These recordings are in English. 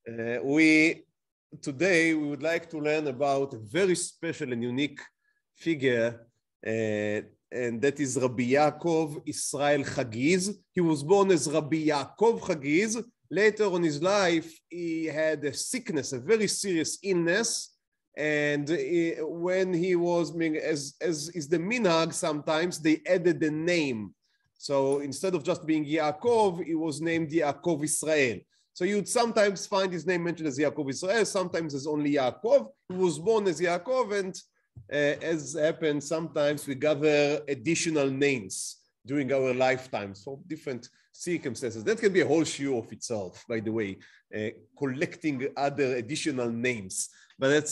Today we would like to learn about a very special and unique figure, and that is Rabbi Yaakov Israel Hagiz. He was born as Rabbi Yaakov Hagiz. Later on his life, he had a sickness, a very serious illness, and when he was, as is the minhag, sometimes they added the name. So instead of just being Yaakov, he was named Yaakov Israel. So you'd sometimes find his name mentioned as Yaakov Israel, sometimes as only Yaakov. He was born as Yaakov, and as happens, sometimes we gather additional names during our lifetimes for different circumstances. That can be a whole shiur of itself, by the way, collecting other additional names. But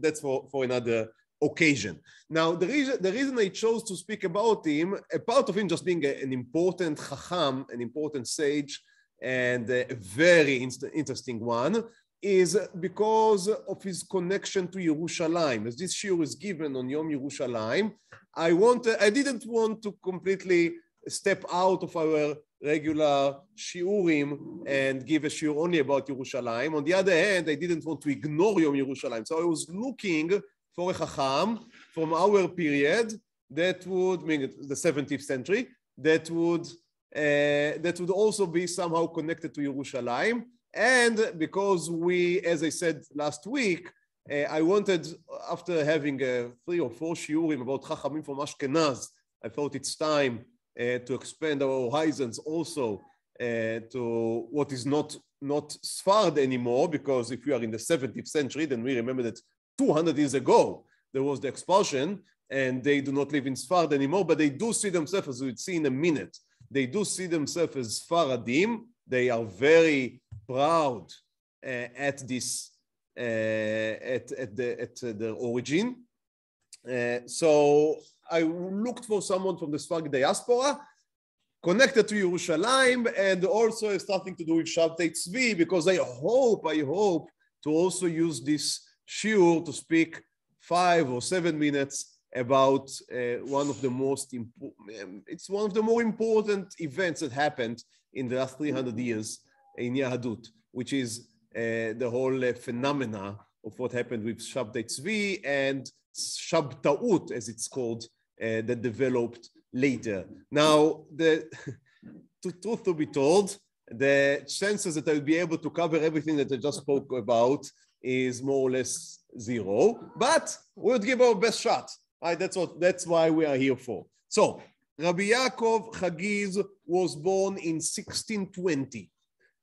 that's for another occasion. Now, the reason I chose to speak about him, a part of him just being an important chacham, an important sage, and a very interesting one, is because of his connection to Yerushalaim. As this shiur is given on Yom Yerushalayim, I didn't want to completely step out of our regular shiurim and give a shiur only about Yerushalayim. On the other hand, I didn't want to ignore Yom Yerushalayim. So I was looking for a chacham from our period that would, the 17th century, that would also be somehow connected to Yerushalayim. And because we, as I said last week, I wanted, after having 3 or 4 shiurim about chachamim from Ashkenaz, I thought it's time to expand our horizons also to what is not Sfard anymore, because if we are in the 17th century, then we remember that 200 years ago, there was the expulsion, and they do not live in Sfard anymore, but they do see themselves, as we'll see in a minute, they do see themselves as Sfaradim. They are very proud at this, at their origin. So I looked for someone from the Sfardi diaspora, connected to Yerushalayim, and also has something to do with Shabtai Tzvi, because I hope to also use this shiur to speak 5 or 7 minutes about one of the more important events that happened in the last 300 years in Yahadut, which is the whole phenomena of what happened with Shabtai Tzvi and Shabtaut, as it's called, that developed later. Now, the truth to be told, the chances that I'll be able to cover everything that I just spoke about is more or less 0, but we'll give our best shot. Right? That's why we are here for. So, Rabbi Yaakov Hagiz was born in 1620,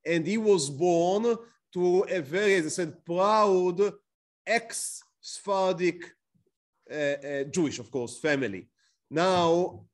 and he was born to a very, as I said, proud ex-Sephardic Jewish, of course, family. Now,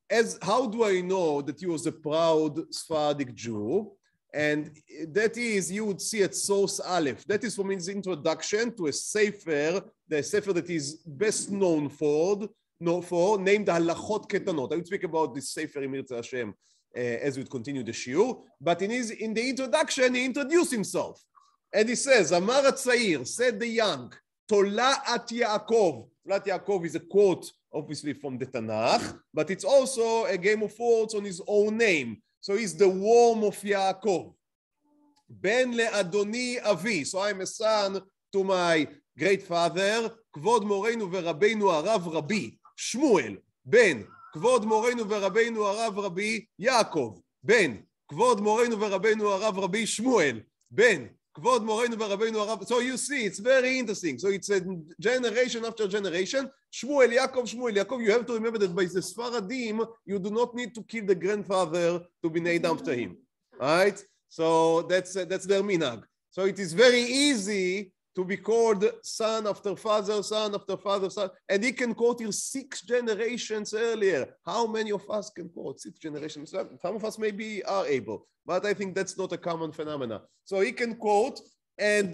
how do I know that he was a proud Sephardic Jew? And that is, you would see at source Aleph. That is from his introduction to a sefer, the sefer that is best known for, named Halachot Ketanot. I will speak about this sefer in Mirza Hashem as we continue the shiur. But in the introduction, he introduced himself. And he says, Amar Atzair, said the young, Tolat Yaakov. Tolat Yaakov is a quote, obviously, from the Tanakh, but it's also a game of words on his own name. So he's the worm of Yaakov. Ben le'adoni avi. So I'm a son to my great father, Kvod Moreinu veRabbeinu Harav Rabbi Shmuel. Ben Kvod Moreinu veRabbeinu Harav Rabbi Yaakov. Ben Kvod Moreinu veRabbeinu Harav Rabbi Shmuel. Ben Kvod Moreinu veRabbeinu Harav. So you see, it's very interesting. So it's a generation after generation. Shmuel, Yaakov. You have to remember that by the Sfaradim, you do not need to kill the grandfather to be named after him, right? So that's their minhag. So it is very easy to be called son after father, son, and he can quote here 6 generations earlier. How many of us can quote 6 generations? Some of us maybe are able, but I think that's not a common phenomenon. So he can quote, and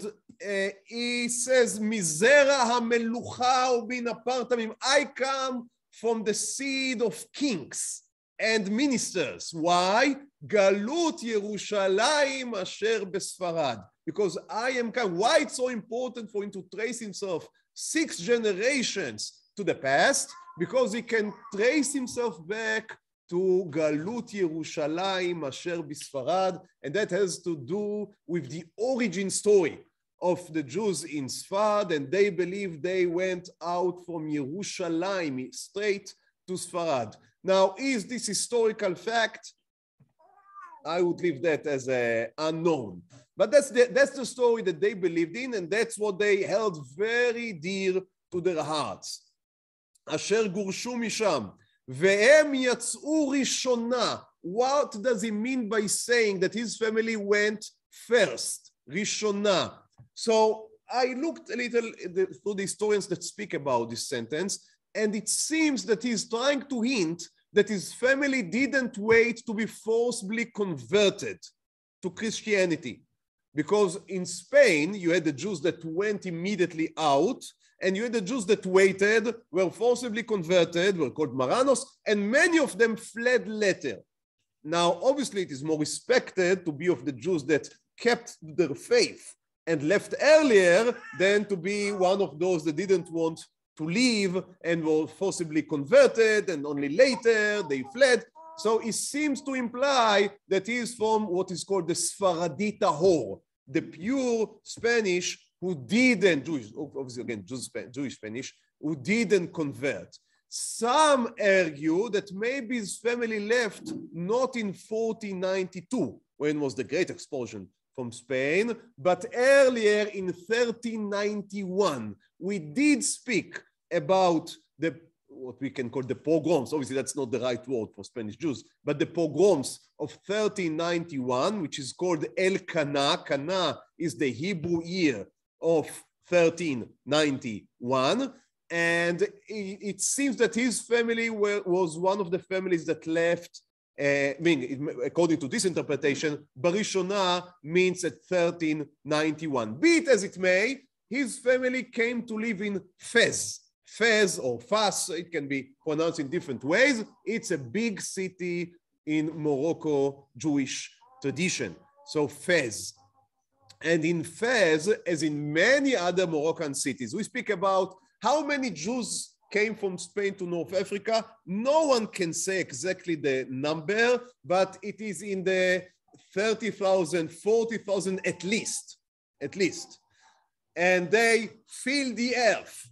he says, Mizera hamelucha ubin apartamim. I come from the seed of kings and ministers. Why? Galut Yerushalayim asher besfarad. Because I am come. Why it's so important for him to trace himself 6 generations to the past? Because he can trace himself back to Galut Yerushalaim Asher Bisfarad, and that has to do with the origin story of the Jews in Sfard, and they believe they went out from Yerushalaim straight to Sfarad. Now, is this historical fact? I would leave that as unknown. But that's the story that they believed in, and that's what they held very dear to their hearts. Asher gurshu misham, ve'em yatz'u rishona. What does he mean by saying that his family went first? Rishona. So I looked a little through the historians that speak about this sentence, and it seems that he's trying to hint that his family didn't wait to be forcibly converted to Christianity. Because in Spain, you had the Jews that went immediately out, and you had the Jews that waited, were forcibly converted, were called Marranos, and many of them fled later. Now, obviously, it is more respected to be of the Jews that kept their faith and left earlier than to be one of those that didn't want to leave and were forcibly converted, and only later they fled. So it seems to imply that he is from what is called the Sfaradi Tahor, the pure Spanish who didn't, Jewish, obviously again, Jewish Spanish, who didn't convert. Some argue that maybe his family left not in 1492, when was the great expulsion from Spain, but earlier in 1391. We did speak about what we can call the pogroms. Obviously, that's not the right word for Spanish Jews, but the pogroms of 1391, which is called El Kana. Kana is the Hebrew year of 1391. And it seems that his family was one of the families that left. According to this interpretation, Barishona means at 1391. Be it as it may, his family came to live in Fez. Fez or Fas, it can be pronounced in different ways. It's a big city in Morocco Jewish tradition. So Fez. And in Fez, as in many other Moroccan cities, we speak about how many Jews came from Spain to North Africa. No one can say exactly the number, but it is in the 30,000, 40,000 at least. And they fill the earth.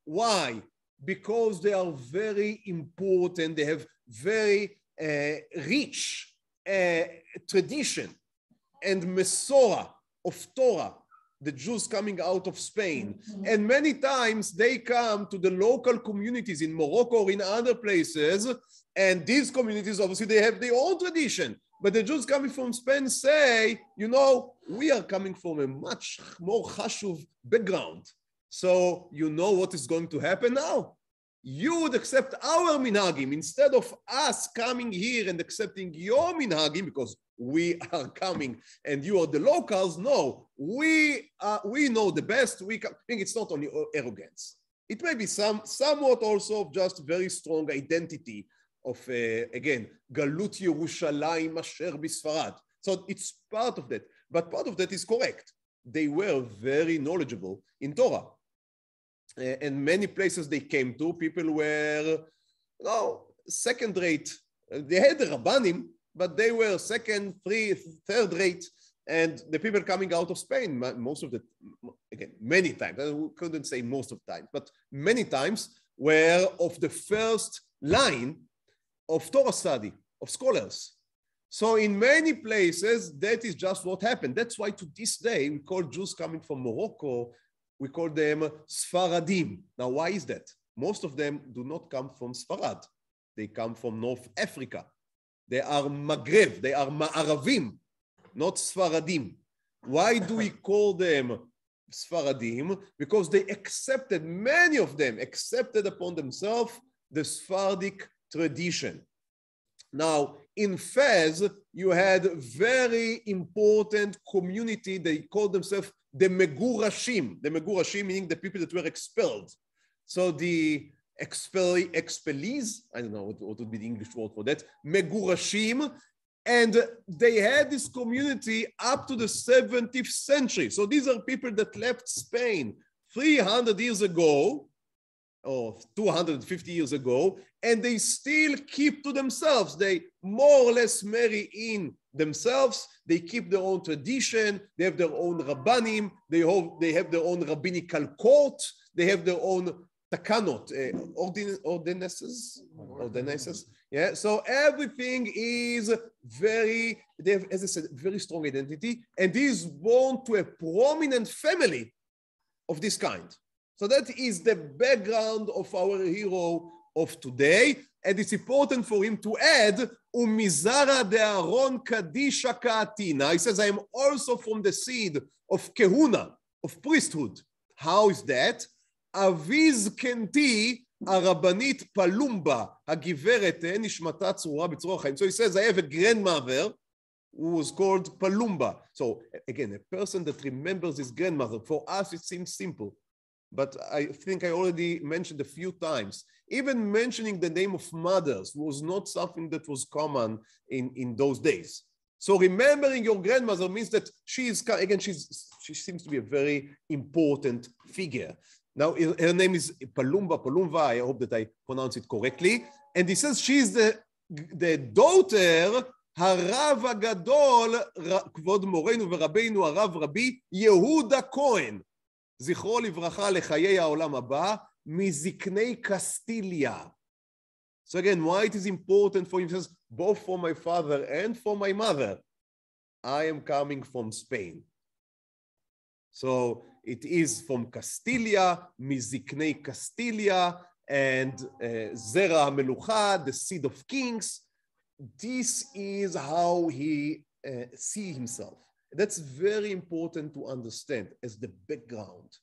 Why? Because they are very important. They have very rich tradition and Mesorah of Torah, the Jews coming out of Spain. And many times they come to the local communities in Morocco or in other places, and these communities, obviously, they have their own tradition. But the Jews coming from Spain say, you know, we are coming from a much more chashuv background. So you know what is going to happen now? You would accept our minhagim instead of us coming here and accepting your minhagim because we are coming and you are the locals. No, we know the best. I think it's not only arrogance. It may be somewhat also of just very strong identity of, again, Galut Yerushalaim Asher Bisfarad. So it's part of that. But part of that is correct. They were very knowledgeable in Torah. And many places they came to, people were, second rate. They had the Rabbanim, but they were second, third rate. And the people coming out of Spain, most of the, again, many times, I couldn't say most of the time, but many times were of the first line of Torah study, of scholars. So in many places, that is just what happened. That's why to this day, we call Jews coming from Morocco, we call them Sfaradim. Now, why is that? Most of them do not come from Sfarad. They come from North Africa. They are Maghreb. They are Ma'aravim, not Sfaradim. Why do we call them Sfaradim? Because they accepted, many of them accepted upon themselves the Sephardic tradition. Now, in Fez, you had a very important community. They called themselves the Megurashim. The Megurashim meaning the people that were expelled. So the expellees, I don't know what would be the English word for that, Megurashim, and they had this community up to the 17th century. So these are people that left Spain 300 years ago, or 250 years ago, and they still keep to themselves. They more or less marry in themselves. They keep their own tradition. They have their own rabbanim. They have their own rabbinical court. They have their own takanot, ordinances. Yeah, so everything is they have, as I said, very strong identity, and he is born to a prominent family of this kind. So that is the background of our hero of today, and it's important for him to add, Umizara de Aaron Kadisha Ka'atina. He says, I am also from the seed of Kehuna, of priesthood. How is that? Aviz Kenti Arabanit Palumba, הגברת נשמתה צרורה בצרור החיים. So he says, I have a grandmother who was called Palumba. So again, a person that remembers his grandmother, for us it seems simple. But I think I already mentioned a few times, even mentioning the name of mothers was not something that was common in those days. So remembering your grandmother means that she seems to be a very important figure. Now, her name is Palumba, I hope that I pronounce it correctly. And he says she is the daughter, Harav Agadol, Kvod Morenu V'Rabbeinu Harav Rabbi Yehuda Cohen. זכרו לברכה לחיי העולם הבא, מזקני קסטיליה. So again, why it is important for him? He says, both for my father and for my mother, I am coming from Spain. So it is from Castilia, מזקני Castilia, and Zera HaMelucha, the seed of kings. This is how he sees himself. That's very important to understand as the background,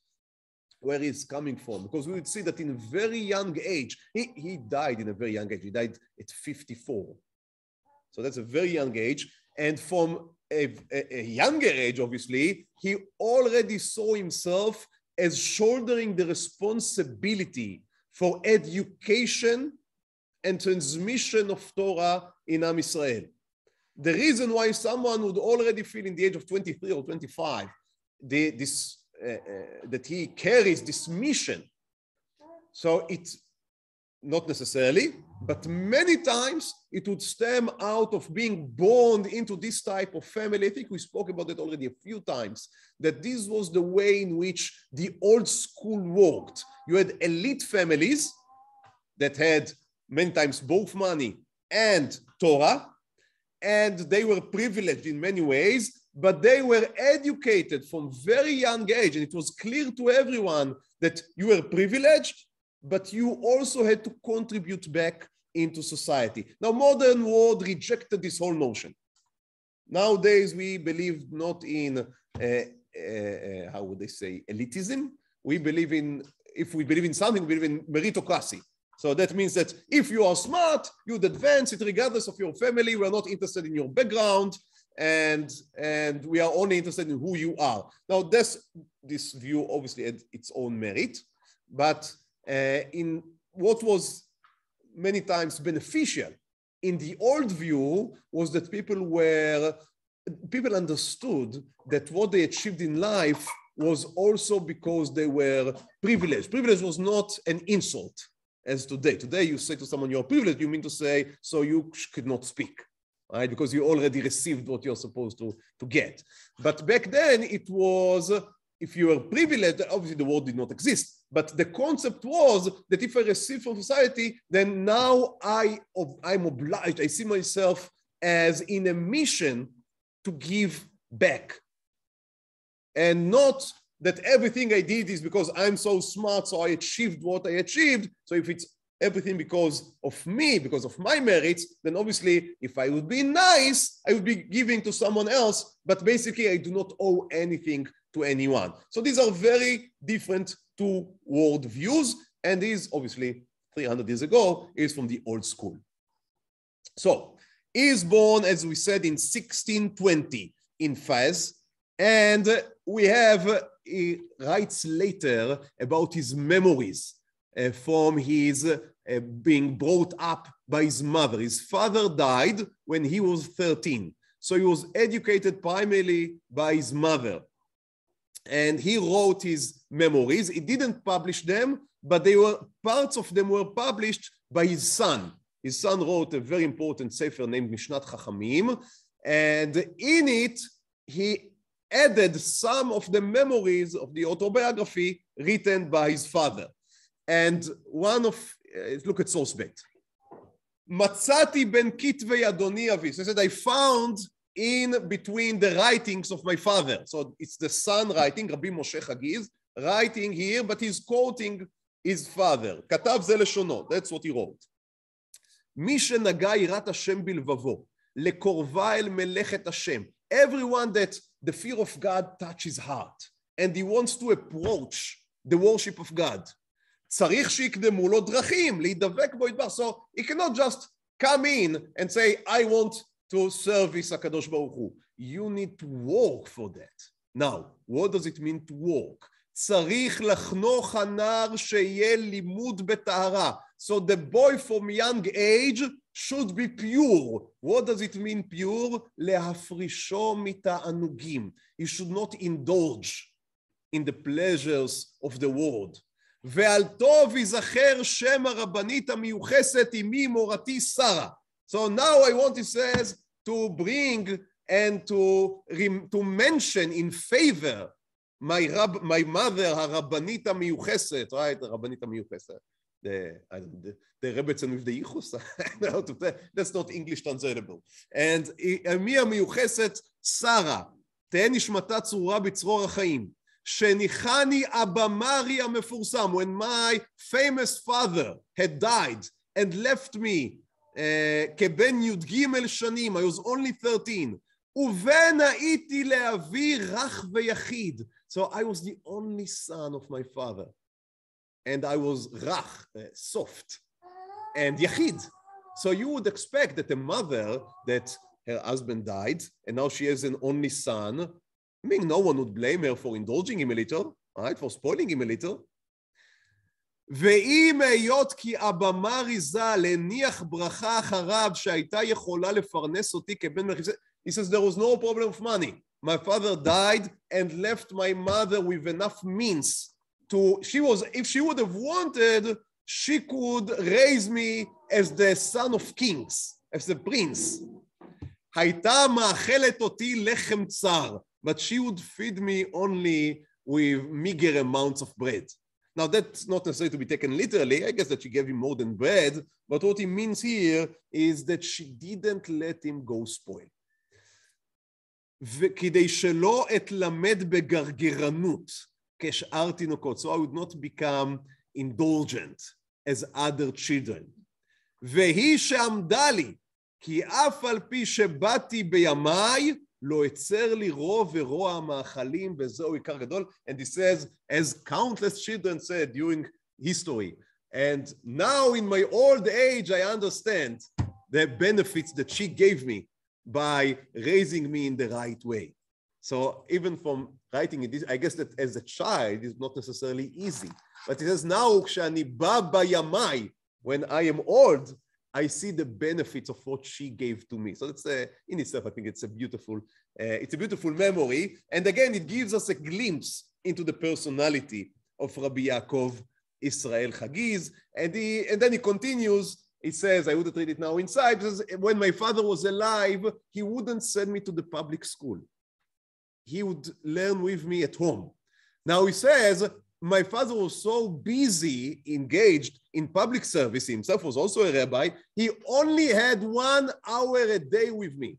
where he's coming from, because we would see that in a very young age, he died in a very young age. He died at 54. So that's a very young age. And from a younger age, obviously, he already saw himself as shouldering the responsibility for education and transmission of Torah in Am Yisrael. The reason why someone would already feel in the age of 23 or 25 that he carries this mission. So it's not necessarily, but many times it would stem out of being born into this type of family. I think we spoke about it already a few times, that this was the way in which the old school worked. You had elite families that had many times both money and Torah, and they were privileged in many ways, but they were educated from very young age, and it was clear to everyone that you were privileged, but you also had to contribute back into society. Now, modern world rejected this whole notion. Nowadays, we believe not in, how would they say, elitism. We believe in, if we believe in something, we believe in meritocracy. So that means that if you are smart, you'd advance it regardless of your family. We're not interested in your background, and we are only interested in who you are. Now, this view obviously had its own merit, but in what was many times beneficial in the old view was that people understood that what they achieved in life was also because they were privileged. Privilege was not an insult. As today. Today, you say to someone you're privileged, you mean to say, so you could not speak, right? Because you already received what you're supposed to get. But back then, it was, if you were privileged, obviously the word did not exist. But the concept was that if I receive from society, then now I'm obliged, I see myself as in a mission to give back. And not that everything I did is because I'm so smart, so I achieved what I achieved. So if it's everything because of me, because of my merits, then obviously if I would be nice, I would be giving to someone else, but basically I do not owe anything to anyone. So these are very different two world views, and these obviously 300 years ago is from the old school. So he is born, as we said, in 1620 in Fez, and we have, he writes later about his memories from his being brought up by his mother. His father died when he was 13. So he was educated primarily by his mother. And he wrote his memories. He didn't publish them, but parts of them were published by his son. His son wrote a very important sefer named Mishnat Chachamim, and in it, he added some of the memories of the autobiography written by his father. And look at source bet. Matzati ben kitvei adoni avi. So he said, I found in between the writings of my father. So it's the son writing, Rabbi Moshe Hagiz, writing here, but he's quoting his father. כתב זה לשונו, that's what he wrote. מי שנגע יראת השם בלבבו, לקורבה אל מלאכת השם. Everyone that the fear of God touches his heart, and he wants to approach the worship of God. צריך שיקדמו לו דרכים, להידבק בו ידבר. So he cannot just come in and say, I want to service HaKadosh Baruch Hu. You need to work for that. Now, what does it mean to work? צריך לחנוך הנער שיהיה לימוד בטהרה. So the boy from young age should be pure. What does it mean pure? להפרישו מתענוגים. He should not indulge in the pleasures of the world. ועל טוב יזכר שם הרבנית המיוחסת עמי מורתי שרה. So now I want, he says, to bring and to mention in favor my mother, הרבנית המיוחסת, right? הרבנית המיוחסת. The Rebbetzin with the Yichus. That's not English translatable. And עמי המיוחסת שרה, תהא נשמתה צרורה בצרור החיים. שניחני אבמרי המפורסם, when my famous father had died and left me כבן י"ג שנים, I was only 13, ובן הייתי לאבי רך ויחיד. So I was the only son of my father, and I was רך, soft, and yachid. So you would expect that a mother, that her husband died, and now she has an only son, I mean, no one would blame her for indulging him a little, right? For spoiling him a little. ואם היות כי אבמרי ז"ל הניח ברכה אחריו שהייתה יכולה לפרנס אותי כבן מלך. He says there was no problem of money. My father died and left my mother with enough means to, if she would have wanted, she could raise me as the son of kings, as the prince. הייתה מאכלת אותי לחם צר, but she would feed me only with meager amounts of bread. Now that's not necessarily to be taken literally. I guess that she gave him more than bread, but what he means here is that she didn't let him go spoil. וכדי שלא אתלמד בגרגרנות כשאר תינוקות, so I would not become indulgent as other children. והיא שעמדה לי, כי אף על פי שבאתי בימיי, לא יצר לי רוב ורוע המאכלים, וזהו עיקר גדול. And he says, as countless children said during history, and now in my old age, I understand the benefits that she gave me by raising me in the right way. So even from writing it, I guess that as a child, it's not necessarily easy. But he says, now, כשאני בא בימיי, when I am old, I see the benefits of what she gave to me. So that's in itself, I think it's a beautiful memory. And again, it gives us a glimpse into the personality of Rabbi Yaakov Israel Hagiz. And then he continues. He says, I wouldn't read it now inside, because when my father was alive, he wouldn't send me to the public school. He would learn with me at home. Now he says, my father was so busy, engaged in public service, he himself was also a rabbi, he only had 1 hour a day with me.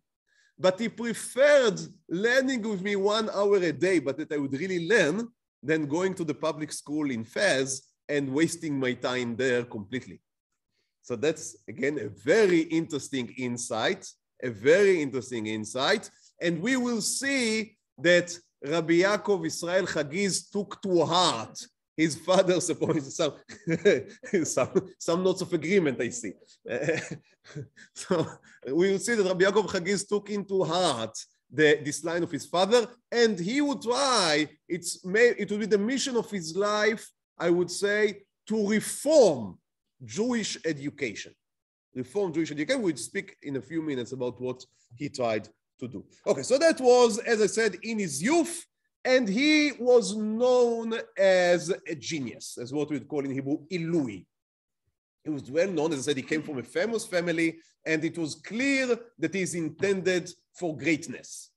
But he preferred learning with me 1 hour a day, but that I would really learn, than going to the public school in Fez and wasting my time there completely. So that's, again, a very interesting insight, And we will see that Rabbi Yaakov Israel Hagiz took to heart his father's some notes of agreement, I see. So we will see that Rabbi Yaakov Hagiz took into heart this line of his father, and he would try, it would be the mission of his life, I would say, to reform Jewish education. We'll speak in a few minutes about what he tried to do. Okay, so that was, as I said, in his youth, And he was known as a genius, as what we'd call in Hebrew, Ilui. He was well known, as I said, he came from a famous family, and it was clear that he's intended for greatness.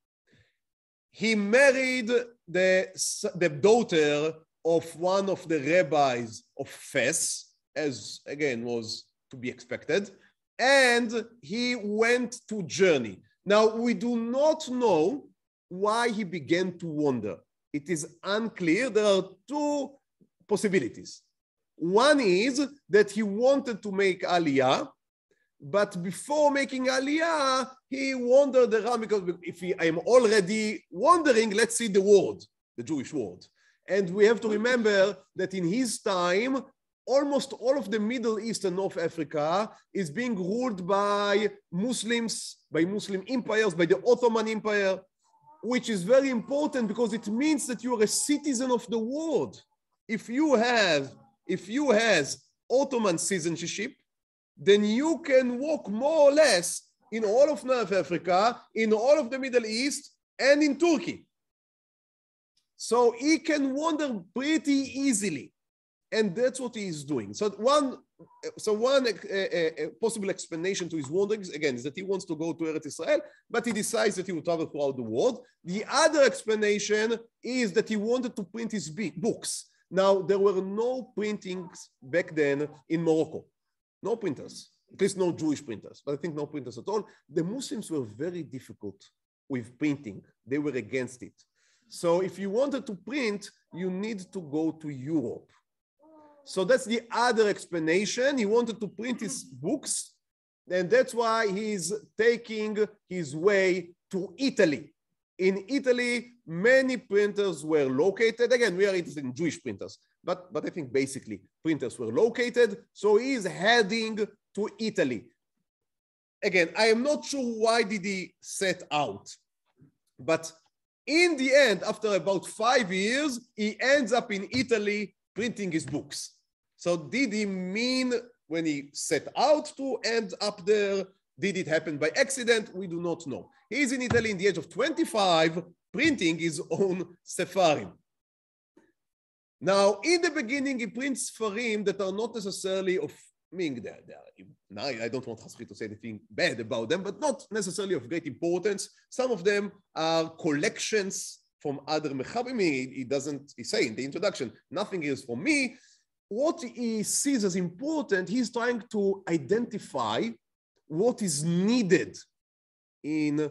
He married the daughter of one of the rabbis of Fes, as again was to be expected, and he went to journey. Now, we do not know why he began to wander. It is unclear. There are two possibilities. One is that he wanted to make Aliyah, but before making Aliyah, he wandered around because if I'm already wandering, let's see the world, the Jewish world. And we have to remember that in his time, almost all of the Middle East and North Africa is being ruled by Muslims, by Muslim empires, by the Ottoman Empire, which is very important because it means that you are a citizen of the world. If you have Ottoman citizenship, then you can walk more or less in all of North Africa, in all of the Middle East, and in Turkey. So he can wander pretty easily, and that's what he is doing. So one possible explanation to his wanderings, again, is that he wants to go to Eretz Israel, but he decides that he will travel throughout the world. The other explanation is that he wanted to print his books. Now, there were no printings back then in Morocco. No printers, at least no Jewish printers, but I think no printers at all. The Muslims were very difficult with printing. They were against it. So if you wanted to print, you need to go to Europe. So that's the other explanation. He wanted to print his books, and that's why he's taking his way to Italy. In Italy, many printers were located. Again, we are interested in Jewish printers, but I think basically printers were located. So he's heading to Italy. Again, I am not sure why did he set out, but in the end, after about 5 years, he ends up in Italy printing his books. So did he mean when he set out to end up there? Did it happen by accident? We do not know. He's in Italy in the age of 25, printing his own Sefarim. Now, in the beginning, he prints Sefarim that are not necessarily of, I don't want to say anything bad about them, but not necessarily of great importance. Some of them are collections from other Mechabim. He say in the introduction, nothing is for me. What he sees as important, he's trying to identify what is needed in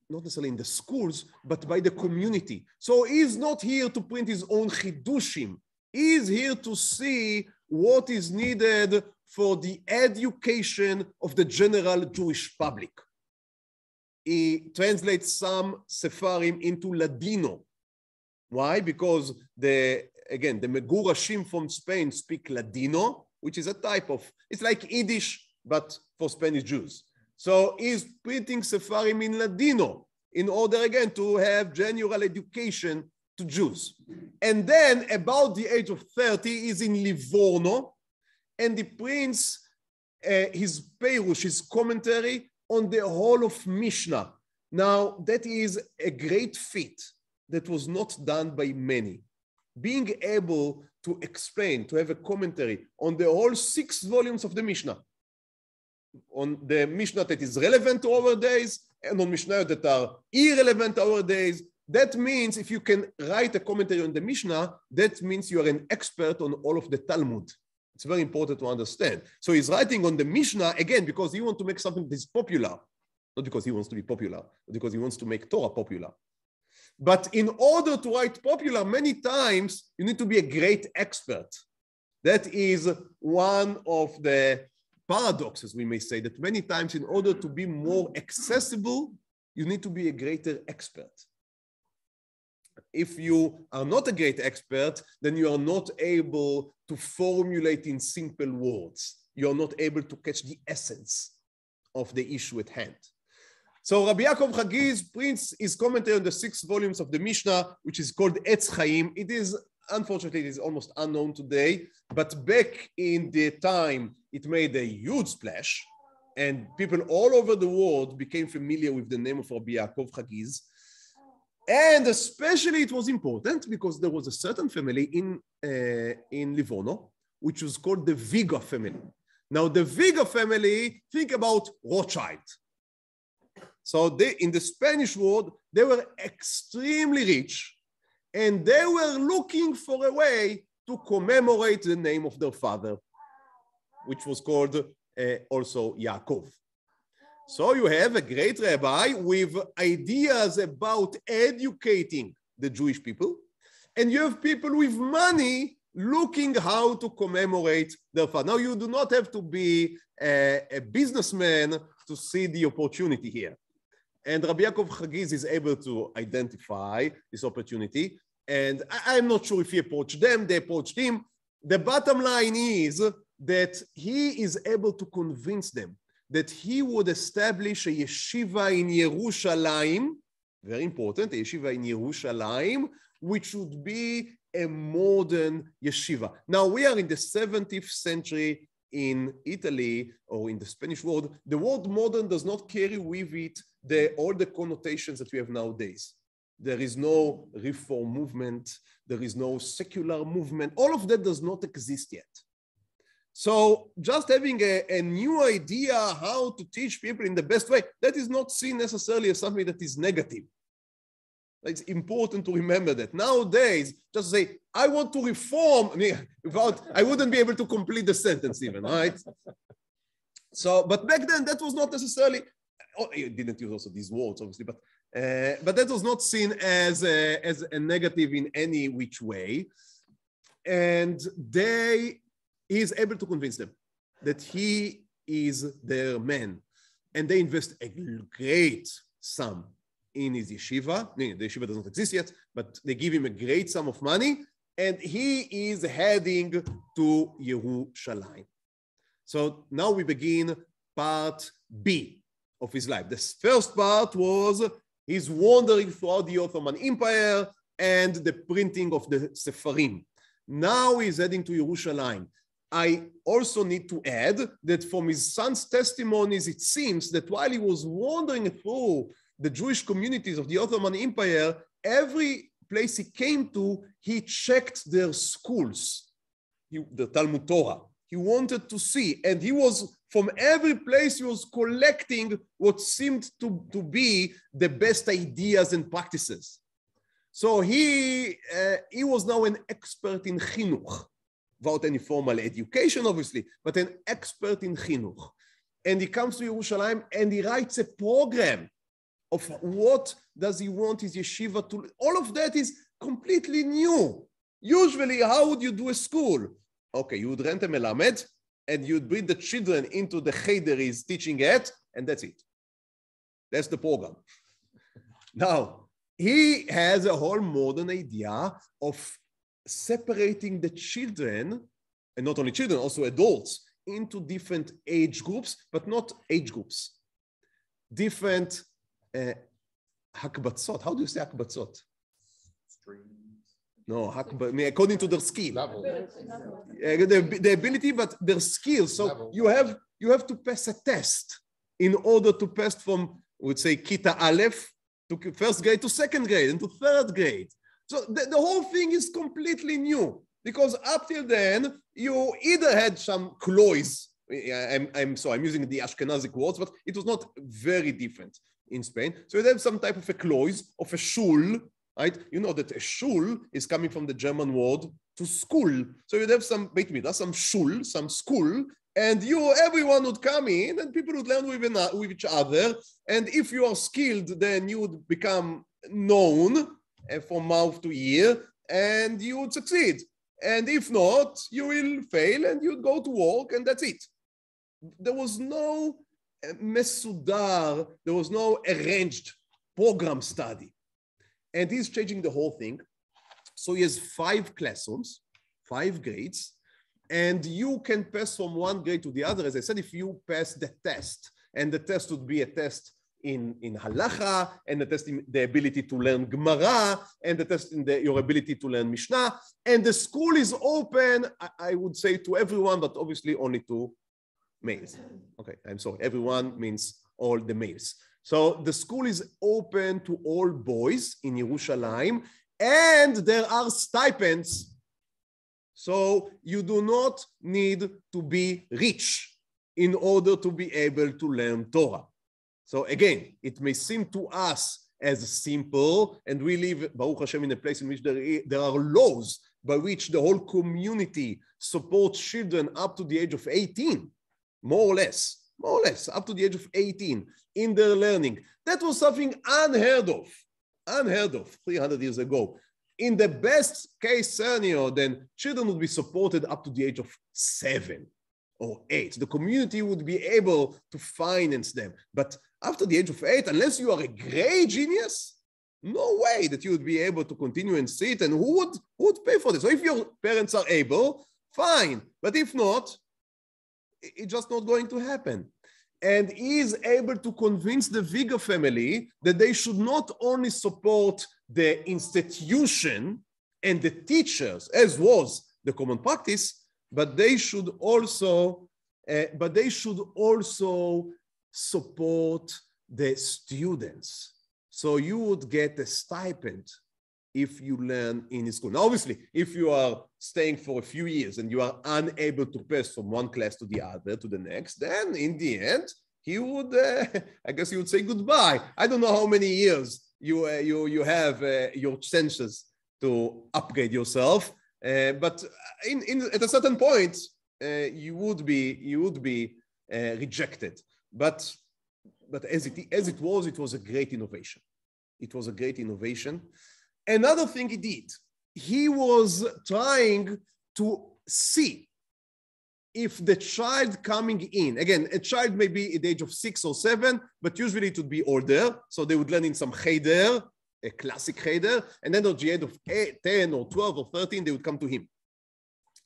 not necessarily in the schools, but by the community. So he's not here to print his own chidushim. He's here to see what is needed for the education of the general Jewish public. He translates some Sefarim into Ladino. Why? Because the Megurashim from Spain speak Ladino, which is a type of, it's like Yiddish, but for Spanish Jews. So he's printing Sefarim in Ladino in order, again, to have general education to Jews. And then about the age of 30, he's in Livorno, and he prints his Perush, his commentary on the whole of Mishnah. Now, that is a great feat that was not done by many. Being able to explain, to have a commentary on the whole 6 volumes of the Mishnah, on the Mishnah that is relevant to our days, and on Mishnah that are irrelevant to our days. That means if you can write a commentary on the Mishnah, that means you are an expert on all of the Talmud. It's very important to understand. So he's writing on the Mishnah, again, because he wants to make something that is popular. Not because he wants to be popular, but because he wants to make Torah popular. But in order to write popular, many times you need to be a great expert. That is one of the paradoxes, we may say, that many times in order to be more accessible, you need to be a greater expert. If you are not a great expert, then you are not able to formulate in simple words. You are not able to catch the essence of the issue at hand. So Rabbi Yaakov Hagiz prints his commentary on the 6 volumes of the Mishnah, which is called Etz Chaim. It is, unfortunately, it is almost unknown today, but back in the time, it made a huge splash, and people all over the world became familiar with the name of Rabbi Yaakov Hagiz. And especially it was important because there was a certain family in Livorno, which was called the Viga family. Now, the Viga family, think about Rothschild. So they, in the Spanish world, they were extremely rich, and they were looking for a way to commemorate the name of their father, which was called also Yaakov. So you have a great rabbi with ideas about educating the Jewish people, and you have people with money looking how to commemorate their father. Now, you do not have to be a businessman to see the opportunity here. And Rabbi Yaakov Hagiz is able to identify this opportunity. And I'm not sure if he approached them, they approached him. The bottom line is that he is able to convince them that he would establish a yeshiva in Yerushalaim, very important, a yeshiva in Yerushalaim, which would be a modern yeshiva. Now, we are in the 17th century in Italy, or in the Spanish world. The word modern does not carry with it all the connotations that we have nowadays. There is no reform movement, there is no secular movement. All of that does not exist yet. So just having a new idea how to teach people in the best way, that is not seen necessarily as something that is negative. It's important to remember that. Nowadays, just say, I want to reform, I wouldn't be able to complete the sentence even, right? So, but back then, that was not necessarily, you didn't use also these words, obviously, but that was not seen as a negative in any which way. And he is able to convince them that he is their man. And they invest a great sum in his yeshiva. The yeshiva does not exist yet, but they give him a great sum of money, and he is heading to Yerushalaim. So now we begin part B of his life. The first part was his wandering throughout the Ottoman Empire and the printing of the Sefarim. Now he's heading to Yerushalaim. I also need to add that from his son's testimonies, it seems that while he was wandering through the Jewish communities of the Ottoman Empire, every place he came to, he checked their schools, the Talmud Torah. He wanted to see, and he was, from every place, he was collecting what seemed to be the best ideas and practices. So he was now an expert in chinuch, without any formal education, obviously, but an expert in chinuch. And he comes to Yerushalayim and he writes a program of what does he want his yeshiva to, all of that is completely new. Usually, how would you do a school? Okay, you would rent a melamed and you'd bring the children into the cheder he's teaching at, and that's it. That's the program. Now, he has a whole modern idea of separating the children, and not only children, also adults, into different age groups, but not age groups. Different hakbatzot. How do you say hakbatzot? No, according to their skill. The ability, but their skill. So you have to pass a test in order to pass from, we would say, Kita Aleph to first grade to second grade and to third grade. So the whole thing is completely new, because up till then, you either had some klois. I'm using the Ashkenazic words, but it was not very different in Spain. So you have some type of a klois, of a shul, right? You know that a shul is coming from the German word to school. So you'd have some Beit Midrash, some shul, some school, and everyone would come in and people would learn with each other. And if you are skilled, then you would become known from mouth to ear, and you would succeed. And if not, you will fail and you'd go to work, and that's it. There was no mesudar, there was no arranged program study. And he's changing the whole thing. So he has 5 classrooms, 5 grades, and you can pass from one grade to the other. As I said, if you pass the test, and the test would be a test in halacha, and the test in the ability to learn Gemara, and the test in your ability to learn Mishnah, and the school is open, I would say, to everyone, but obviously only to males. Okay, I'm sorry, everyone means all the males. So the school is open to all boys in Yerushalaim, and there are stipends. So you do not need to be rich in order to be able to learn Torah. So again, it may seem to us as simple, and we live, Baruch Hashem, in a place in which there are laws by which the whole community supports children up to the age of 18, more or less, up to the age of 18 in their learning. That was something unheard of 300 years ago. In the best case scenario, then children would be supported up to the age of 7 or 8. The community would be able to finance them. But after the age of 8, unless you are a great genius, no way that you would be able to continue and sit. And who would pay for this? So if your parents are able, fine. But if not, it's just not going to happen. And he is able to convince the Viga family that they should not only support the institution and the teachers, as was the common practice, but they should also support the students. So you would get a stipend if you learn in his school. Now, obviously, if you are staying for a few years and you are unable to pass from one class to the other, to the next, then in the end, he would, I guess he would say goodbye. I don't know how many years you have your chances to upgrade yourself, but at a certain point, you would be rejected. But as it was a great innovation. It was a great innovation. Another thing he did, he was trying to see if the child coming in, again, a child may be at the age of 6 or 7, but usually it would be older. So they would learn in some cheder, a classic cheder, and then at the age of 10 or 12 or 13, they would come to him.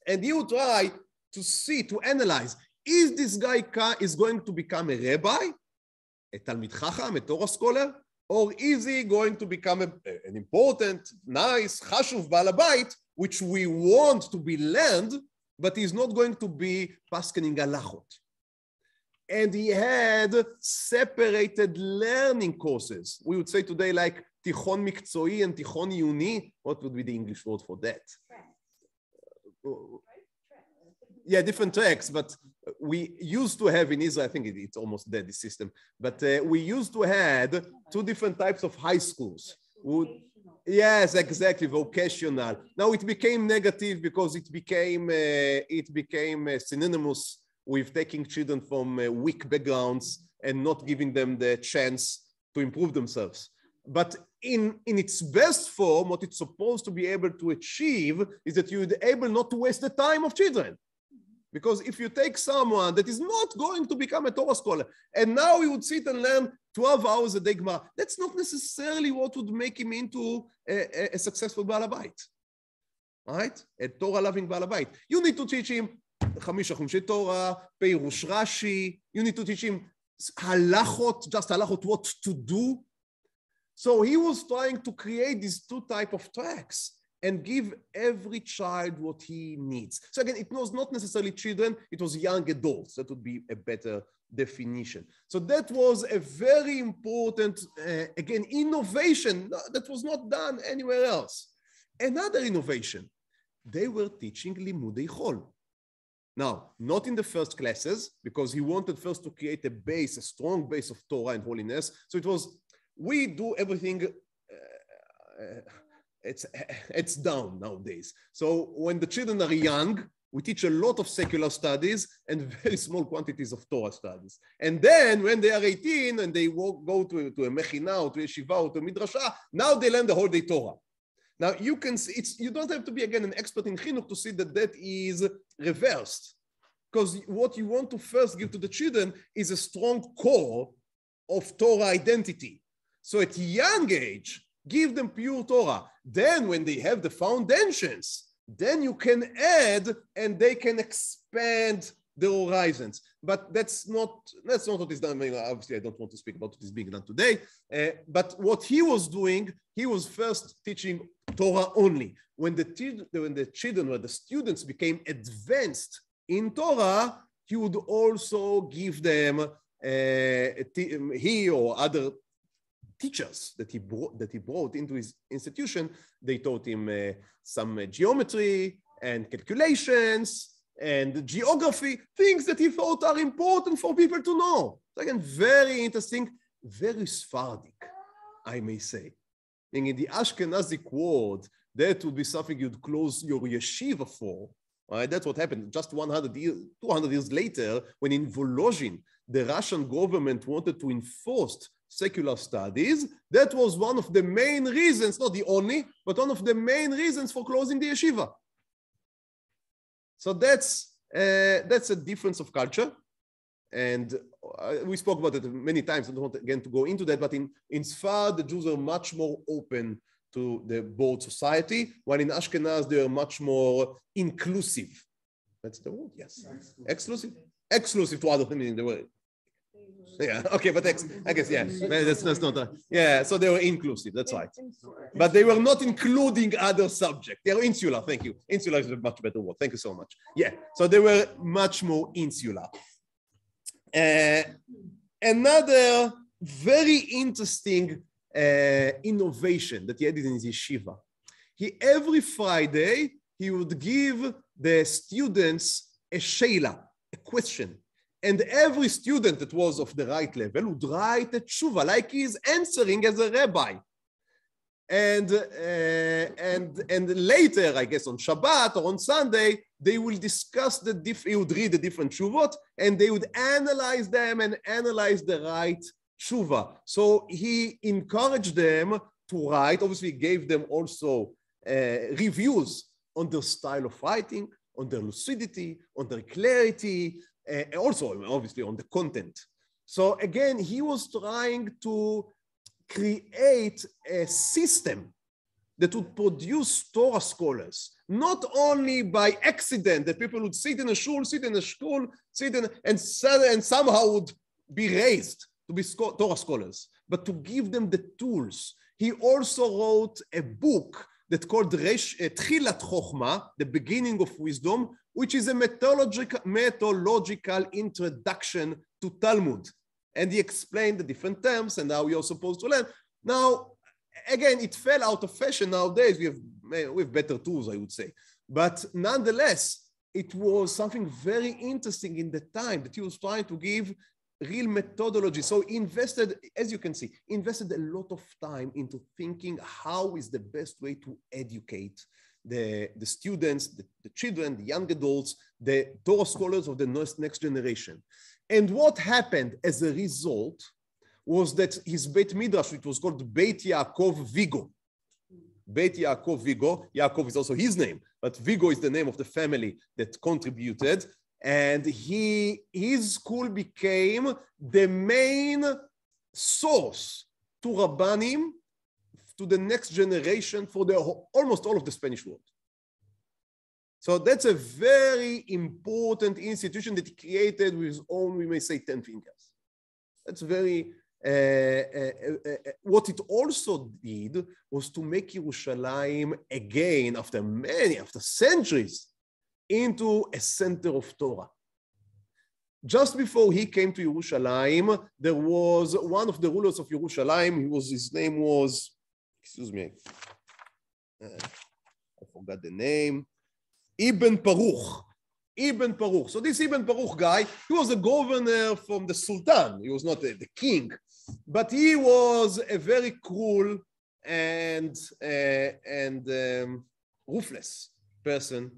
And he would try to see, to analyze, is this guy is going to become a rabbi, a Talmid Chacham, a Torah scholar, or is he going to become an important, nice, chashuv Baal Habayit, which we want to be learned, but he's not going to be paskening halachot. And he had separated learning courses. We would say today like Tichon Miktsoi and Tichon Yuni. What would be the English word for that? Yeah, different tracks, but we used to have in Israel, I think it's almost dead, this system, but we used to have 2 different types of high schools. Yes, exactly, vocational. Now it became negative because it became synonymous with taking children from weak backgrounds and not giving them the chance to improve themselves. But in its best form, what it's supposed to be able to achieve is that you're able not to waste the time of children. Because if you take someone that is not going to become a Torah scholar, and now he would sit and learn 12 hours a day Gemara, that's not necessarily what would make him into a successful Baal Habayit, right? A Torah-loving Baal Habayit. You need to teach him Chamisha Chumshei Torah, Peirush Rashi. You need to teach him halachot, just halachot, what to do. So he was trying to create these 2 types of tracks and give every child what he needs. So again, it was not necessarily children, it was young adults. That would be a better definition. So that was a very important, again, innovation that was not done anywhere else. Another innovation, they were teaching Limudei Chol. Now, not in the first classes, because he wanted first to create a base, a strong base of Torah and holiness. So it was, we do everything, it's down nowadays. So when the children are young, we teach a lot of secular studies and very small quantities of Torah studies. And then when they are 18 and they go to a mechina or to a yeshiva or to a midrasha, now they learn the whole day Torah. Now you can see, you don't have to be again an expert in chinuch to see that is reversed. Because what you want to first give to the children is a strong core of Torah identity. So at young age, give them pure Torah. Then when they have the foundations, then you can add and they can expand the horizons. But that's not what is done. I mean, obviously, I don't want to speak about what is being done today. But what he was doing, he was first teaching Torah only. When the children or the students became advanced in Torah, he would also give them he or other teachers that he brought into his institution, they taught him some geometry and calculations and geography, things that he thought are important for people to know. So again, very interesting, very Sephardic, I may say. And in the Ashkenazic world, that would be something you'd close your yeshiva for. Right? That's what happened just 200 years later, when in Volozhin, the Russian government wanted to enforce secular studies. That was one of the main reasons, not the only, but one of the main reasons for closing the yeshiva. So that's a difference of culture. And we spoke about it many times. I don't want again to go into that, but in Sfard, the Jews are much more open to the both society, while in Ashkenaz, they are much more inclusive. That's the word, yes. Exclusive? Exclusive to other things in the word. Yeah, okay, but I guess, yeah, that's not, yeah, so they were inclusive, that's right. But they were not including other subjects. They were insular, thank you. Insular is a much better word, thank you so much. Yeah, so they were much more insular. Another very interesting innovation that he had in his yeshiva. Every Friday, he would give the students a sheila, a question. And every student that was of the right level would write a tshuva, like he is answering as a rabbi. And later, I guess on Shabbat or on Sunday, they will discuss he would read the different tshuvot, and they would analyze them and analyze the right tshuva. So he encouraged them to write. Obviously, he gave them also reviews on their style of writing, on their lucidity, on their clarity, also obviously on the content. So again, he was trying to create a system that would produce Torah scholars, not only by accident, that people would sit in a shul, and somehow would be raised to be Torah scholars, but to give them the tools. He also wrote a book that's called Tchilat Chochma, the beginning of wisdom, which is a methodological introduction to Talmud. And he explained the different terms and how you're supposed to learn. Now, again, it fell out of fashion nowadays. We have better tools, I would say. But nonetheless, it was something very interesting in the time that he was trying to give real methodology. So he invested, as you can see, invested a lot of time into thinking how is the best way to educate the students, the children, the young adults, the Torah scholars of the next generation. And what happened as a result was that his Beit Midrash, which was called Beit Yaakov Vigo. Beit Yaakov Vigo, Yaakov is also his name, but Vigo is the name of the family that contributed. And his school became the main source to Rabbanim, to the next generation for almost all of the Spanish world. So that's a very important institution that he created with his own, we may say, 10 fingers. That's very, what it also did was to make Yerushalayim again, after centuries, into a center of Torah. Just before he came to Yerushalayim, there was one of the rulers of Yerushalayim, his name was, excuse me, I forgot the name, Ibn Baruch. Ibn Baruch. So this Ibn Baruch guy, he was a governor from the Sultan. He was not the king, but he was a very cruel and ruthless person.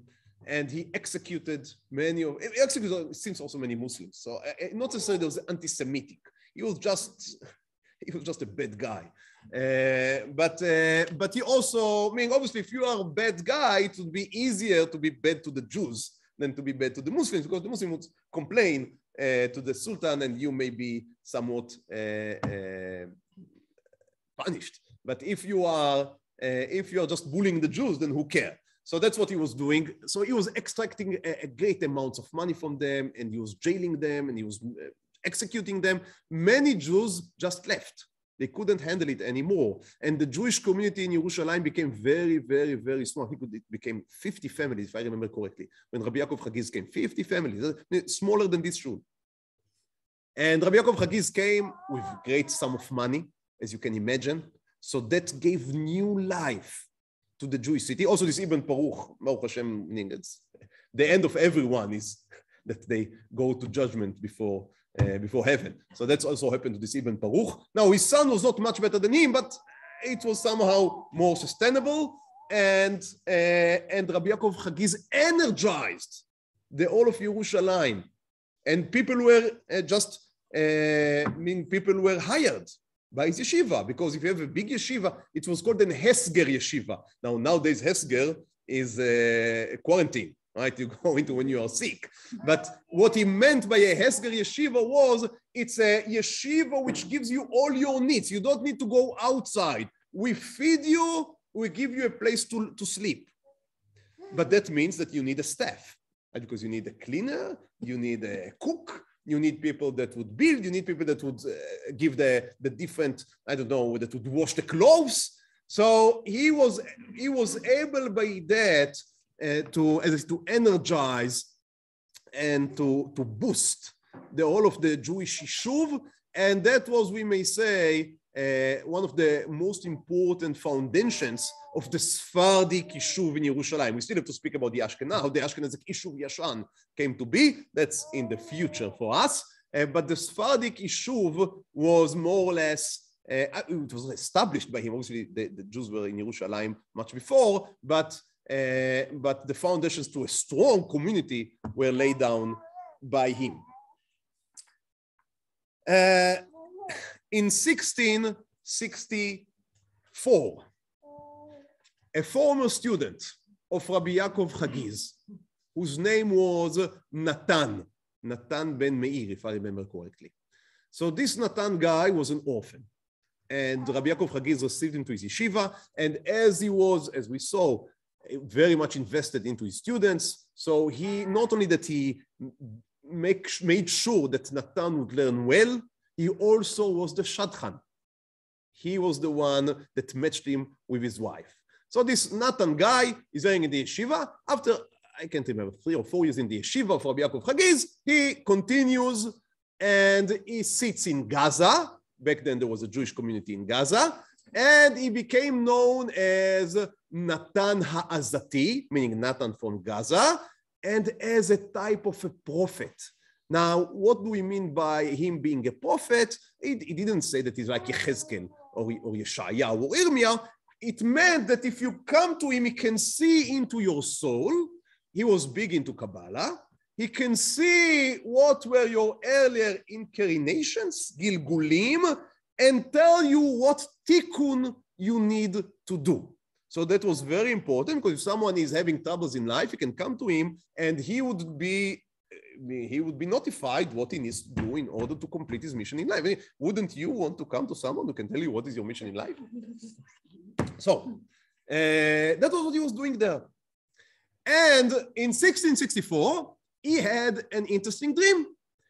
And he executed it seems also many Muslims. So not necessarily there was anti-Semitic. He was just a bad guy. But he also, I mean, obviously, if you are a bad guy, it would be easier to be bad to the Jews than to be bad to the Muslims, because the Muslims would complain to the Sultan, and you may be somewhat punished. But if you are just bullying the Jews, then who cares? So that's what he was doing. So he was extracting a great amounts of money from them, and he was jailing them, and he was executing them. Many Jews just left. They couldn't handle it anymore. And the Jewish community in Yerushalayim became very, very, very small. It became 50 families, if I remember correctly. When Rabbi Yaakov Hagiz came, 50 families, smaller than this shul. And Rabbi Yaakov Hagiz came with a great sum of money, as you can imagine. So that gave new life to the Jewish city. Also, this Ibn Baruch, Baruch Hashem, meaning it's the end of everyone is that they go to judgment before heaven. So that's also happened to this Ibn Baruch. Now, his son was not much better than him, but it was somehow more sustainable. And Rabbi Yaakov Hagiz energized the whole of Yerushalayim. And people were people were hired by his yeshiva, because if you have a big yeshiva, it was called an Hesger yeshiva. Now, nowadays, Hesger is a quarantine, right? You go into when you are sick. But what he meant by a Hesger yeshiva was, it's a yeshiva which gives you all your needs. You don't need to go outside. We feed you, we give you a place to sleep. But that means that you need a staff, right? Because you need a cleaner, you need a cook, you need people that would build, you need people that would give the different, I don't know, that would wash the clothes. So he was able by that to energize and to boost the whole of the Jewish Yishuv. And that was, we may say, one of the most important foundations of the Sephardic Yishuv in Yerushalayim. We still have to speak about the Ashkenaz, how the Ashkenazic Yishuv Yashan came to be. That's in the future for us. But the Sephardic Yishuv was more or less, it was established by him. Obviously, the Jews were in Yerushalayim much before, but the foundations to a strong community were laid down by him. In 1664, a former student of Rabbi Yaakov Hagiz, whose name was Natan ben Meir, if I remember correctly. So this Natan guy was an orphan, and Rabbi Yaakov Hagiz received him to his yeshiva, and as he was, as we saw, very much invested into his students, so he, not only that he made sure that Natan would learn well, he also was the shadchan. He was the one that matched him with his wife. So this Natan guy is there in the yeshiva. After, I can't remember, 3 or 4 years in the yeshiva of Rabbi Yaakov Hagiz, he continues and he sits in Gaza. Back then there was a Jewish community in Gaza. And he became known as Natan Ha'azati, meaning Natan from Gaza, and as a type of a prophet. Now, what do we mean by him being a prophet? He didn't say that he's like Yechezkel or Yeshaya or Irmia. It meant that if you come to him, he can see into your soul. He was big into Kabbalah. He can see what were your earlier incarnations, Gilgulim, and tell you what tikkun you need to do. So that was very important, because if someone is having troubles in life, you can come to him and he would be notified what he needs to do in order to complete his mission in life. Wouldn't you want to come to someone who can tell you what is your mission in life? So that was what he was doing there. And in 1664, he had an interesting dream.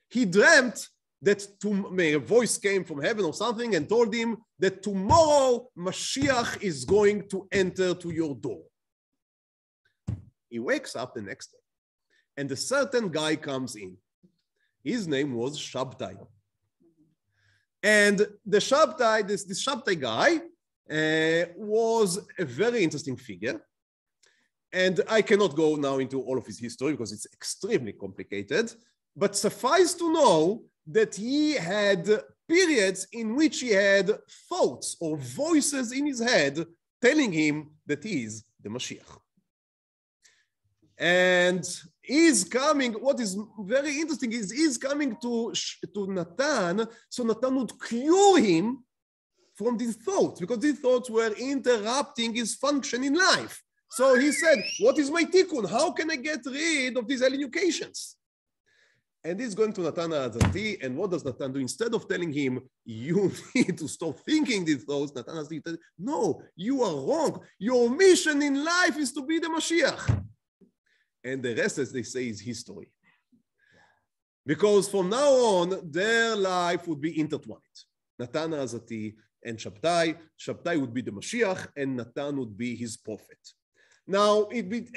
He dreamt that a voice came from heaven or something and told him that tomorrow Mashiach is going to enter to your door. He wakes up the next day, and a certain guy comes in. His name was Shabtai. And the Shabtai, this Shabtai guy was a very interesting figure. And I cannot go now into all of his history because it's extremely complicated, but suffice to know that he had periods in which he had thoughts or voices in his head telling him that he is the Mashiach. And he's coming, what is very interesting is he's coming to Natan, so Natan would cure him from these thoughts, because these thoughts were interrupting his function in life. So he said, what is my tikkun? How can I get rid of these educations? And he's going to Natan Azati, and what does Natan do? Instead of telling him, you need to stop thinking these thoughts, Natan Azati said, no, you are wrong. Your mission in life is to be the Mashiach. And the rest, as they say, is history. Because from now on, their life would be intertwined. Natan Azati and Shabtai. Shabtai would be the Mashiach, and Natan would be his prophet. Now,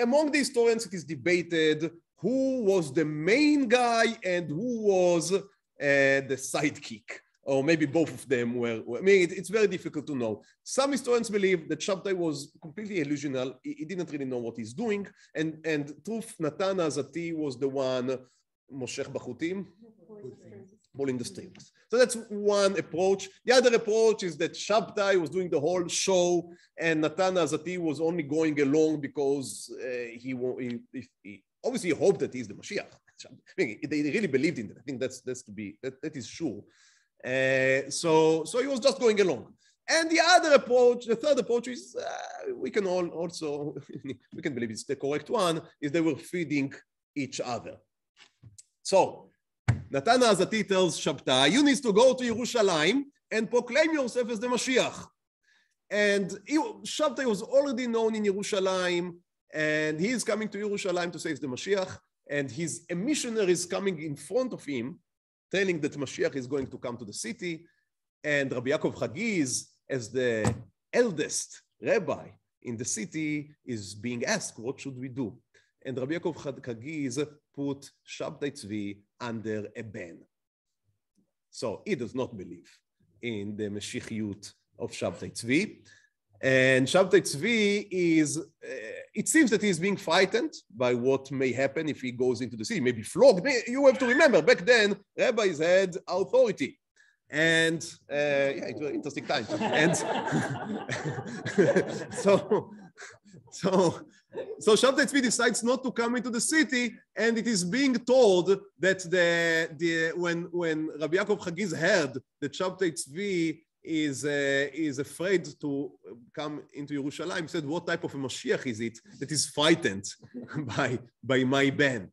among the historians, it is debated who was the main guy and who was the sidekick, or maybe both of them were. I mean, it's very difficult to know. Some historians believe that Shabtai was completely illusional. He didn't really know what he's doing. And truth, Natan Azati was the one, Moshech Bachutim, pulling the strings. So that's one approach. The other approach is that Shabtai was doing the whole show and Natan Azati was only going along because he obviously hoped that he's the Mashiach. I mean, they really believed in that. I think that is sure. So he was just going along. And the other approach, the third approach is we can believe it's the correct one, is they were feeding each other. So Natan Azati tells Shabtai, you need to go to Yerushalaim and proclaim yourself as the Mashiach. And Shabtai was already known in Yerushalaim, and he is coming to Yerushalaim to say he's the Mashiach, and a missionary is coming in front of him, telling that Mashiach is going to come to the city, and Rabbi Yaakov Hagiz, as the eldest rabbi in the city, is being asked, what should we do? And Rabbi Yaakov Hagiz put Shabtai Tzvi under a ban. So he does not believe in the Mashiachiyut of Shabtai Tzvi. And Shabtai Tzvi is, it seems that he's being frightened by what may happen if he goes into the city, maybe flogged. You have to remember, back then, rabbis had authority. And it was an interesting time. And so Shabtai Tzvi decides not to come into the city, and it is being told that when Rabbi Yaakov Hagiz heard that Shabtai Tzvi is afraid to come into Yerushalayim, he said, what type of a Mashiach is it that is frightened by my ban?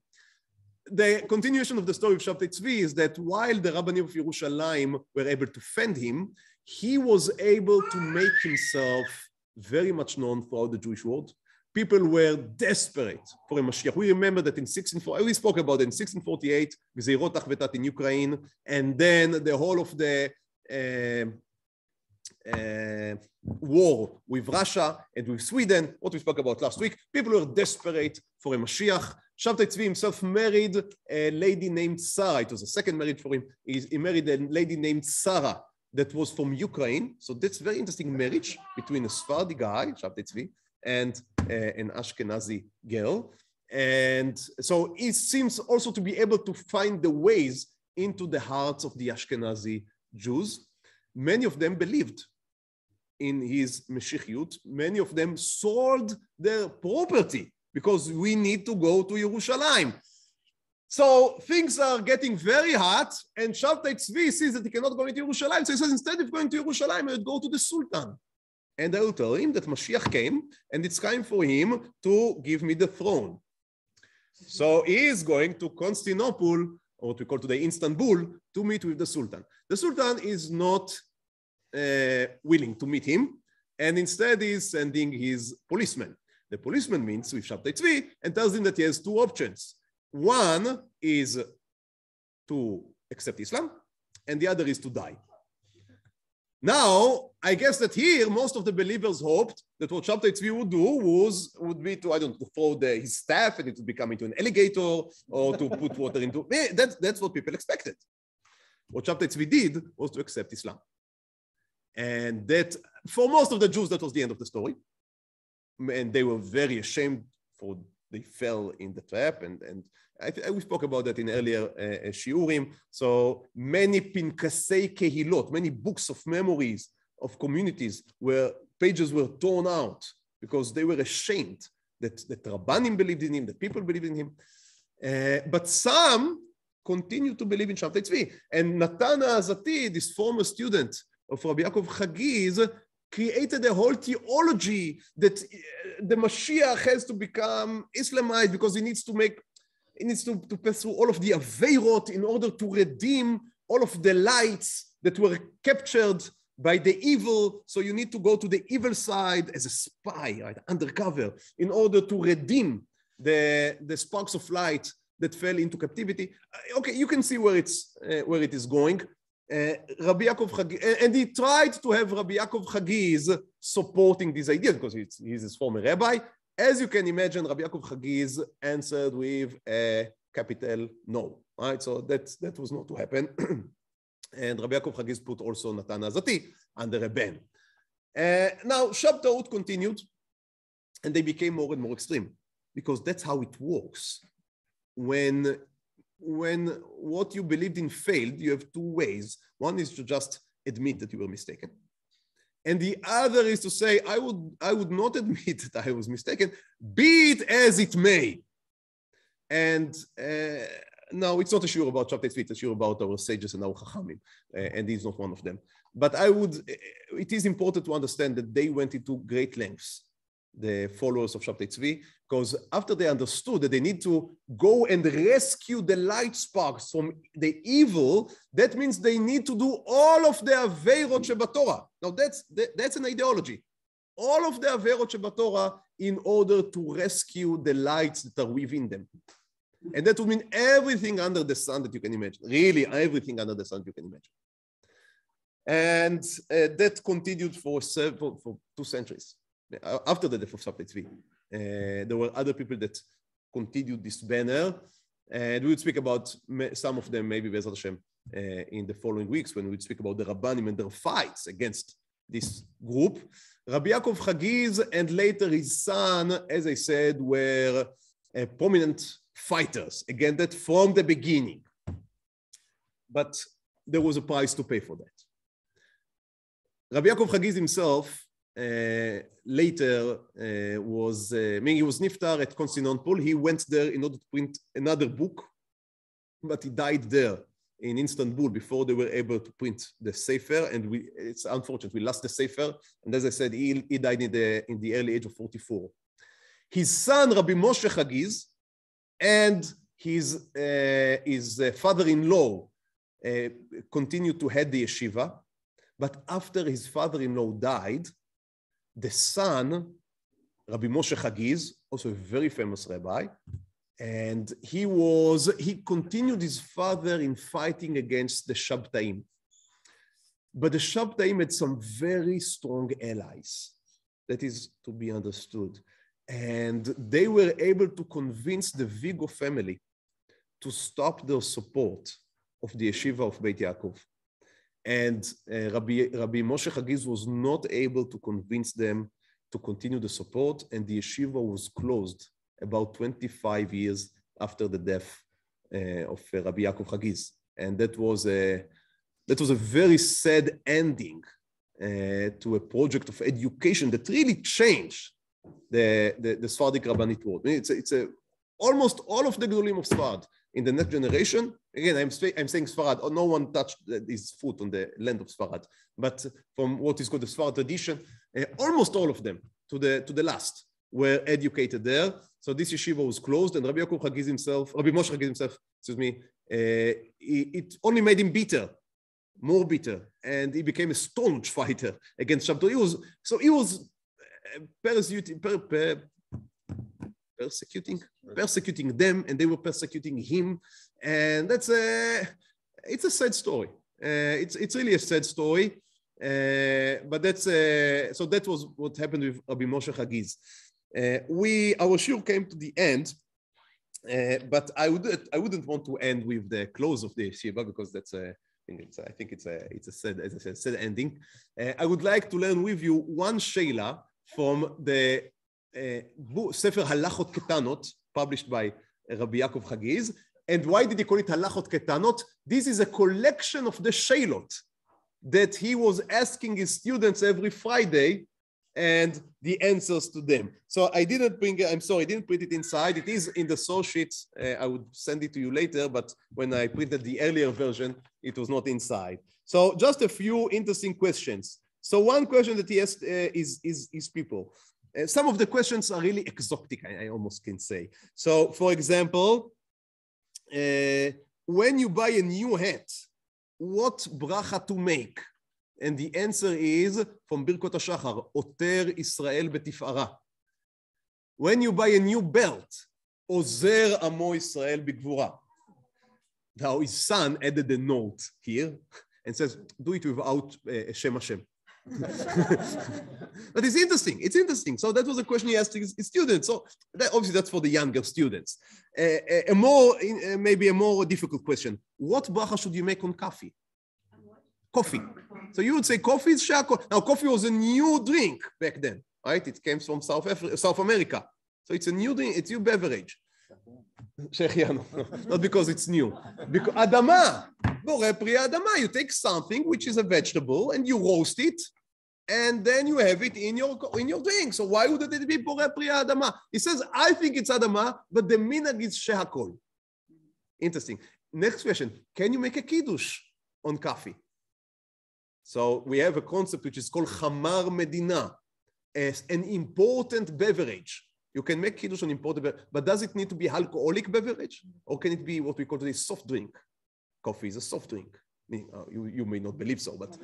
The continuation of the story of Shabtai Tzvi is that while the Rabbanim of Yerushalayim were able to fend him, he was able to make himself very much known throughout the Jewish world. People were desperate for a Mashiach. We remember that in 1648, we spoke about it in 1648, Gzeirot Achvetat in Ukraine, and then the whole of the war with Russia and with Sweden, what we spoke about last week. People were desperate for a Mashiach. Shabtai Tzvi himself married a lady named Sarah. It was a second marriage for him. He married a lady named Sarah that was from Ukraine. So that's a very interesting marriage between a Sephardi guy, Shabtai Tzvi, and an Ashkenazi girl. And so he seems also to be able to find the ways into the hearts of the Ashkenazi Jews. Many of them believed in his Mashiachiyut. Many of them sold their property because we need to go to Yerushalayim. So things are getting very hot, and Shabtai Tzvi sees that he cannot go into Yerushalayim. So he says, instead of going to Yerushalayim, I would go to the Sultan. And I will tell him that Mashiach came, and it's time for him to give me the throne. So he is going to Constantinople, or what we call today Istanbul, to meet with the Sultan. The Sultan is not willing to meet him, and instead is sending his policeman. The policeman meets with Shabtai Tzvi and tells him that he has two options. One is to accept Islam, and the other is to die. Now, I guess that here, most of the believers hoped that what Shabtai Tzvi would do would be to, I don't know, to throw his staff and it would become into an alligator, or to put water into... That's what people expected. What Shabtai Tzvi did was to accept Islam. And that, for most of the Jews, that was the end of the story. And they were very ashamed for they fell in the trap. And we spoke about that in earlier shiurim. So many pinkasei kehilot, many books of memories of communities where pages were torn out because they were ashamed that Rabbanim believed in him, that people believed in him. But some continue to believe in Shabtai Tzvi. And Natan Azati, this former student of Rabbi Yaakov Hagiz, created a whole theology that the Mashiach has to become Islamite because he needs to pass through all of the Aveirot in order to redeem all of the lights that were captured by the evil. So you need to go to the evil side as a spy, right, undercover, in order to redeem the sparks of light that fell into captivity. Okay, you can see where it is going. Rabbi Yaakov Hagiz, and he tried to have Rabbi Yaakov Hagiz supporting this idea because he's his former rabbi. As you can imagine, Rabbi Yaakov Hagiz answered with a capital no. right? So that was not to happen. And Rabbi Yaakov Hagiz put also Natan Azati under a ban. Now, Sabbateut continued, and they became more and more extreme, because that's how it works. When what you believed in failed, you have two ways. One is to just admit that you were mistaken. And the other is to say, I would not admit that I was mistaken, be it as it may. And now it's not a shiur about Shabtai Tzvi, it's a shiur about our sages and our chachamim, and he's not one of them. But it is important to understand that they went into great lengths, the followers of Shabtai Tzvi, because after they understood that they need to go and rescue the light sparks from the evil, that means they need to do all of the Aveirot Shebatorah. Now that's an ideology. All of the Aveirot Shebatorah in order to rescue the lights that are within them. And that would mean everything under the sun that you can imagine. Really, everything under the sun you can imagine. And that continued for 2 centuries. After the death of Shabtai Tzvi, there were other people that continued this banner, and we would speak about some of them, maybe Be'ezrat Hashem, in the following weeks when we would speak about the Rabbanim and their fights against this group. Rabbi Yaakov Hagiz and later his son, as I said, were prominent fighters against that from the beginning. But there was a price to pay for that. Rabbi Yaakov Hagiz himself later he was niftar at Constantinople. He went there in order to print another book, but he died there in Istanbul before they were able to print the Sefer, and it's unfortunate, we lost the Sefer, and as I said, he died in the early age of 44. His son, Rabbi Moshe Hagiz, and his father-in-law continued to head the yeshiva, but after his father-in-law died, the son, Rabbi Moshe Hagiz, also a very famous rabbi, and he continued his father in fighting against the Sabbateim. But the Sabbateim had some very strong allies. That is to be understood. And they were able to convince the Vigo family to stop their support of the yeshiva of Beit Yaakov. And Rabbi Moshe Hagiz was not able to convince them to continue the support, and the yeshiva was closed about 25 years after the death of Rabbi Yaakov Hagiz. And that was a very sad ending to a project of education that really changed the Sephardic rabbinate world. It's almost all of the Gedolim of Sfarad in the next generation. Again, I'm saying Sfarad. No one touched his foot on the land of Sfarad, but from what is called the Sfarad tradition, almost all of them, to the last, were educated there. So this yeshiva was closed, and Rabbi Yaakov Hagiz himself, Rabbi Moshe Hagiz himself, it only made him bitter, more bitter, and he became a staunch fighter against Shabbat. He was persecuting them, and they were persecuting him, and it's a sad story. It's really a sad story, but so that was what happened with Rabbi Moshe Hagiz. Our shiur came to the end, but I wouldn't want to end with the close of the yeshiva, because I think it's a sad, as I said, sad ending. I would like to learn with you one sheila from the Sefer Halachot Ketanot, published by Rabbi Yaakov Hagiz. And why did he call it Halachot Ketanot? This is a collection of the sheilot that he was asking his students every Friday, and the answers to them. So I didn't print it inside. It is in the source sheets. I would send it to you later, but when I printed the earlier version, it was not inside. So just a few interesting questions. So one question that he asked is people. Some of the questions are really exotic, I almost can say. So for example, when you buy a new hat, what bracha to make? And the answer is from Birkot HaShachar, Oter Israel Betifara. When you buy a new belt, Ozer Amo Israel Bigvura. Now his son added a note here and says, do it without Shem Hashem. But it's interesting. It's interesting. So that was a question he asked his students. So obviously that's for the younger students. Maybe a more difficult question. What bracha should you make on coffee? Coffee. So you would say coffee is shako. Now coffee was a new drink back then, right? It came from South America. So it's a new drink, it's a new beverage. Not because it's new. Because Adama, Borei Pri Adama. You take something which is a vegetable and you roast it, and then you have it in your drink. So why would it be Borei Pri Adama? He says, I think it's Adama, but the minhag is shehakol. Interesting. Next question. Can you make a kiddush on coffee? So we have a concept which is called Chamar Medina, as an important beverage. You can make kiddush on imported beverage, but does it need to be alcoholic beverage? Or can it be what we call today soft drink? Coffee is a soft drink. You may not believe so, but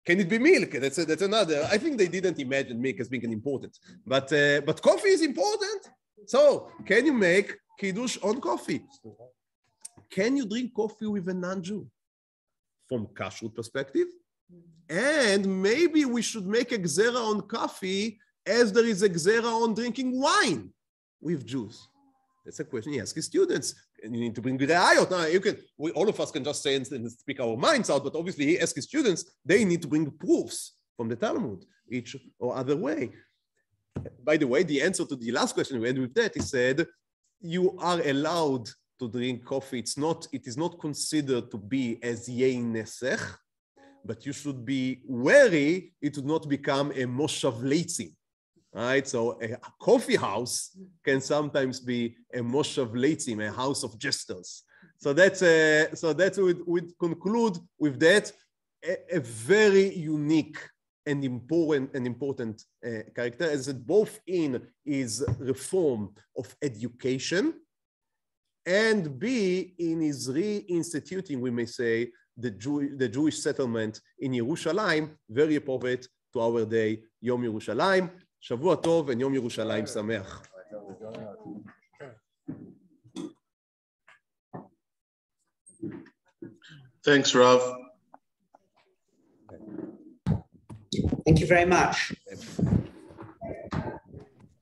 can it be milk? That's another. I think they didn't imagine milk as being an important, but coffee is important. So can you make kiddush on coffee? Can you drink coffee with a non-Jew? From kashrut perspective, and maybe we should make a gzera on coffee as there is a gzera on drinking wine with Jews. That's a question he asks his students. And you need to bring the ayot. Now, all of us can just say and speak our minds out, but obviously he asks his students, they need to bring proofs from the Talmud, each or other way. By the way, the answer to the last question we end with that, he said, you are allowed to drink coffee. It is not considered to be as yein nesech, but you should be wary it would not become a moshav leitzim, right? So a coffee house can sometimes be a moshav leitzim, a house of jesters. So that's we'd conclude with that a very unique and important character, as it both in his reform of education, and B, in his reinstituting, we may say, the Jewish settlement in Yerushalaim, very appropriate to our day, Yom Yerushalayim. Shavua Tov and Yom Yerushalayim Sameach. Thanks, Rav. Thank you very much.